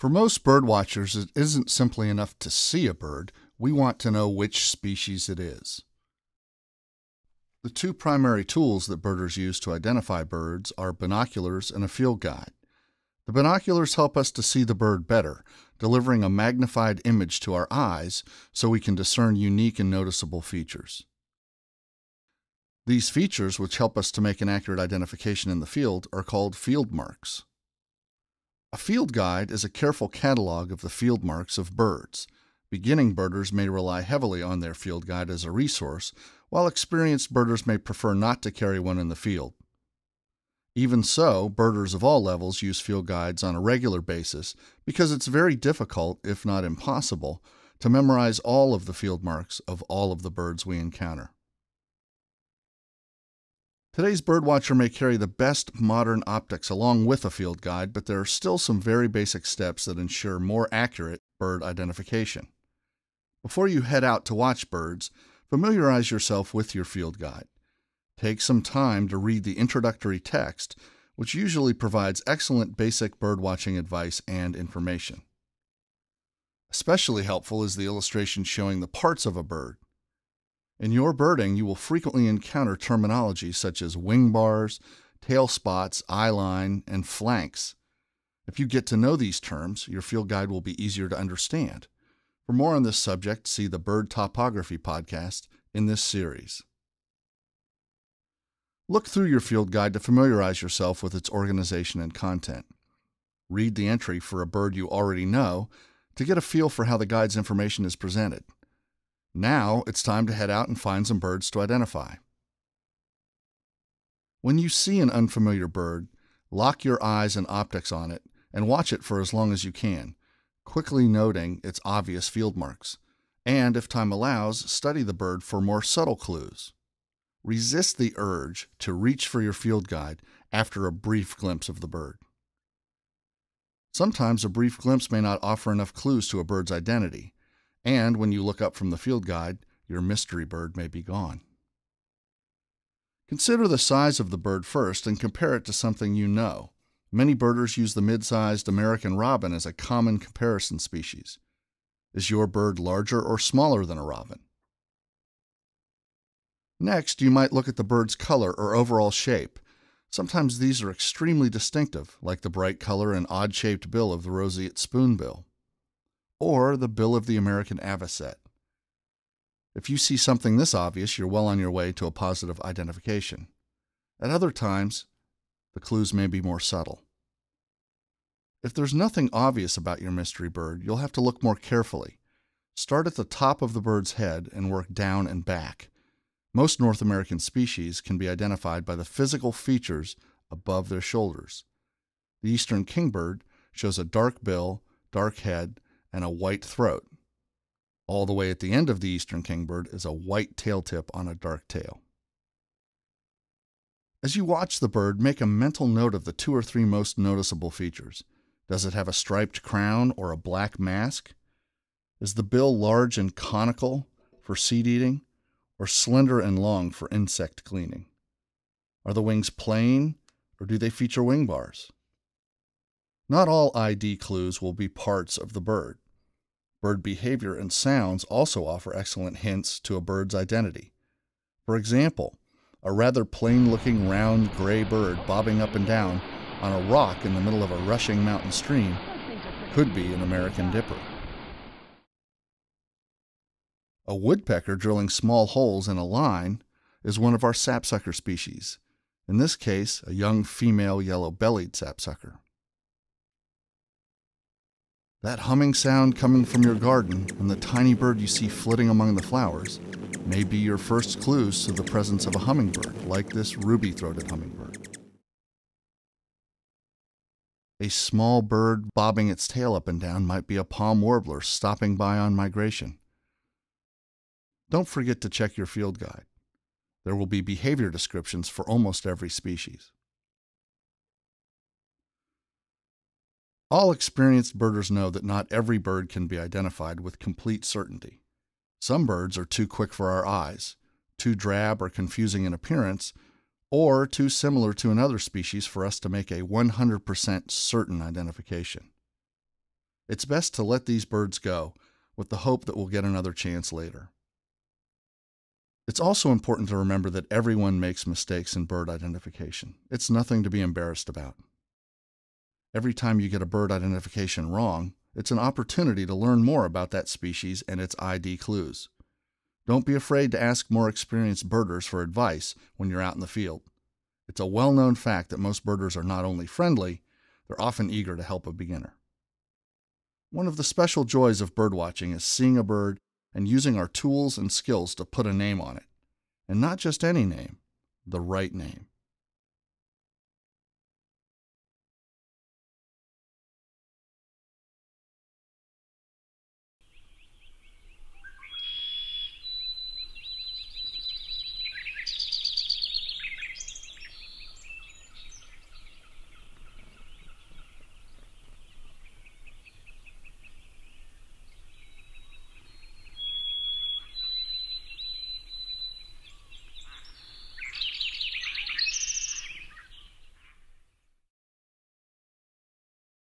For most bird watchers, it isn't simply enough to see a bird. We want to know which species it is. The two primary tools that birders use to identify birds are binoculars and a field guide. The binoculars help us to see the bird better, delivering a magnified image to our eyes so we can discern unique and noticeable features. These features, which help us to make an accurate identification in the field, are called field marks. A field guide is a careful catalog of the field marks of birds. Beginning birders may rely heavily on their field guide as a resource, while experienced birders may prefer not to carry one in the field. Even so, birders of all levels use field guides on a regular basis because it's very difficult, if not impossible, to memorize all of the field marks of all of the birds we encounter. Today's birdwatcher may carry the best modern optics along with a field guide, but there are still some very basic steps that ensure more accurate bird identification. Before you head out to watch birds, familiarize yourself with your field guide. Take some time to read the introductory text, which usually provides excellent basic birdwatching advice and information. Especially helpful is the illustration showing the parts of a bird. In your birding, you will frequently encounter terminology such as wing bars, tail spots, eye line, and flanks. If you get to know these terms, your field guide will be easier to understand. For more on this subject, see the Bird Topography podcast in this series. Look through your field guide to familiarize yourself with its organization and content. Read the entry for a bird you already know to get a feel for how the guide's information is presented. Now it's time to head out and find some birds to identify. When you see an unfamiliar bird, lock your eyes and optics on it and watch it for as long as you can, quickly noting its obvious field marks. And if time allows, study the bird for more subtle clues. Resist the urge to reach for your field guide after a brief glimpse of the bird. Sometimes a brief glimpse may not offer enough clues to a bird's identity, and when you look up from the field guide, your mystery bird may be gone. Consider the size of the bird first and compare it to something you know. Many birders use the mid-sized American robin as a common comparison species. Is your bird larger or smaller than a robin? Next, you might look at the bird's color or overall shape. Sometimes these are extremely distinctive, like the bright color and odd-shaped bill of the roseate spoonbill, or the bill of the American avocet. If you see something this obvious, you're well on your way to a positive identification. At other times, the clues may be more subtle. If there's nothing obvious about your mystery bird, you'll have to look more carefully. Start at the top of the bird's head and work down and back. Most North American species can be identified by the physical features above their shoulders. The eastern kingbird shows a dark bill, dark head, and a white throat. All the way at the end of the eastern kingbird is a white tail tip on a dark tail. As you watch the bird, make a mental note of the 2 or 3 most noticeable features. Does it have a striped crown or a black mask? Is the bill large and conical for seed eating, or slender and long for insect cleaning? Are the wings plain, or do they feature wing bars? Not all ID clues will be parts of the bird. Bird behavior and sounds also offer excellent hints to a bird's identity. For example, a rather plain-looking round gray bird bobbing up and down on a rock in the middle of a rushing mountain stream could be an American dipper. A woodpecker drilling small holes in a line is one of our sapsucker species, in this case a young female yellow-bellied sapsucker. That humming sound coming from your garden and the tiny bird you see flitting among the flowers may be your first clues to the presence of a hummingbird, like this ruby-throated hummingbird. A small bird bobbing its tail up and down might be a palm warbler stopping by on migration. Don't forget to check your field guide. There will be behavior descriptions for almost every species. All experienced birders know that not every bird can be identified with complete certainty. Some birds are too quick for our eyes, too drab or confusing in appearance, or too similar to another species for us to make a 100% certain identification. It's best to let these birds go with the hope that we'll get another chance later. It's also important to remember that everyone makes mistakes in bird identification. It's nothing to be embarrassed about. Every time you get a bird identification wrong, it's an opportunity to learn more about that species and its ID clues. Don't be afraid to ask more experienced birders for advice when you're out in the field. It's a well-known fact that most birders are not only friendly, they're often eager to help a beginner. One of the special joys of birdwatching is seeing a bird and using our tools and skills to put a name on it. And not just any name, the right name.